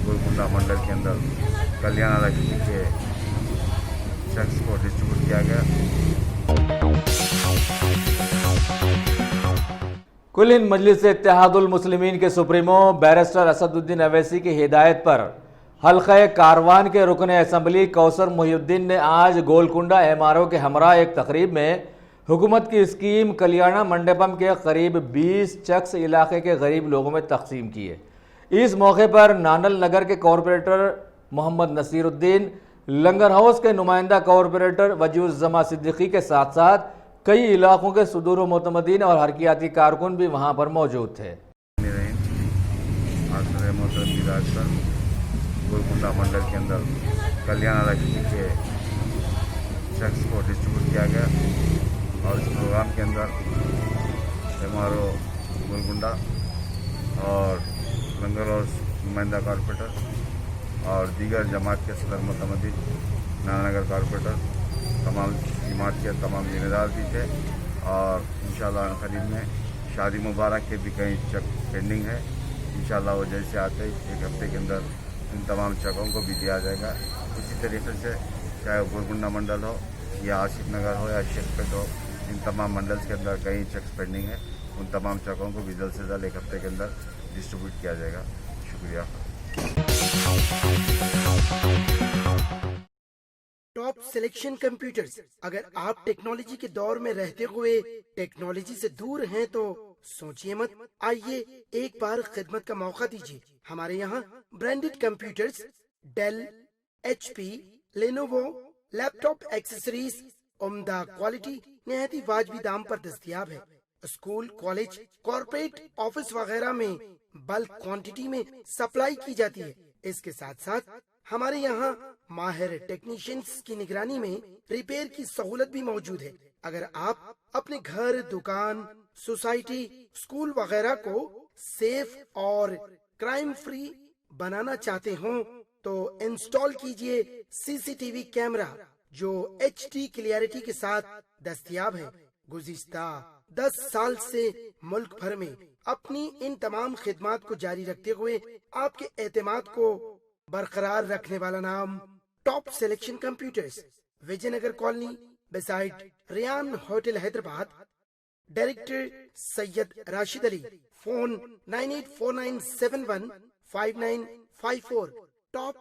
गोलकुंडा मंडल के अंदर कल्याण लक्ष्मी के चेक्स को डिस्ट्रीब्यूट किया गया। कुल हिंद मजलिस इत्तेहादुल मुस्लिमीन के सुप्रीमो बैरिस्टर असदुद्दीन अवैसी की हिदायत पर हल्क़े कारवान के रुकन असम्बली कौसर मुहिउद्दीन ने आज गोलकुंडा एमआरओ के हमरा एक तकरीब में हुकूमत की स्कीम कल्याणा मंडपम के करीब 20 चक्स इलाके के गरीब लोगों में तकसीम किए। इस मौके पर नानल नगर के कॉरपोरेटर मोहम्मद नसीरुद्दीन, लंगर हाउस के नुमाइंदा कॉरपोरेटर वजूज़्ज़मा सिद्दीकी के साथ साथ कई इलाकों के सुदूर मोतमदीन और हरकियाती कारकुन भी वहाँ पर मौजूद थे। गोलकुंडा मंडल के अंदर कल्याण लक्ष्मी के चेक्स को डिस्ट्रीब्यूट किया गया और इस प्रोग्राम के अंदर एमआरओ गोलकुंडा और लंगर हाउस नुमाइंदा कॉरपोरेटर और दीगर जमात के सदर मुतमदीन, नानगर कॉरपोरेटर, तमाम जमात के तमाम जिम्मेदार भी थे और इंशाअल्लाह करीब में शादी मुबारक के भी कई चेक पेंडिंग है। इंशाअल्लाह वो जैसे आते ही एक हफ्ते के अंदर इन तमाम चेकों को भी दिया जाएगा। इसी तरीके से चाहे गोलकुंडा मंडल हो या आसिफ नगर हो या शेखपेट हो, इन तमाम मंडल्स के अंदर कई चेक्स पेंडिंग है। उन तमाम चेकों को भी जल्द से जल्द एक हफ्ते के अंदर डिस्ट्रीब्यूट किया जाएगा। शुक्रिया। Top selection computers. अगर आप टेक्नोलॉजी के दौर में रहते हुए टेक्नोलॉजी से दूर हैं तो सोचिए मत, आइए एक बार खिदमत का मौका दीजिए। हमारे यहाँ branded computers Dell, HP, Lenovo, laptop accessories उम्दा क्वालिटी निहायत ही वाजबी दाम पर दस्तयाब है। स्कूल, कॉलेज, कॉर्पोरेट ऑफिस वगैरह में बल्क क्वांटिटी में सप्लाई की जाती है। इसके साथ साथ हमारे यहाँ माहिर टेक्नीशियंस की निगरानी में रिपेयर की सहूलत भी मौजूद है। अगर आप अपने घर, दुकान, सोसाइटी, स्कूल वगैरह को सेफ और क्राइम फ्री बनाना चाहते हो तो इंस्टॉल कीजिए CCTV कैमरा जो HD क्लियरिटी के साथ दस्तयाब है। गुज़िश्ता 10 साल से मुल्क भर में अपनी इन तमाम खिदमात को जारी रखते हुए आपके एतमाद को बरकरार रखने वाला नाम top selection computers, Vijayanagar colony beside Riyan hotel Hyderabad. Director Syed Rashid Ali. Phone 9849715954। Top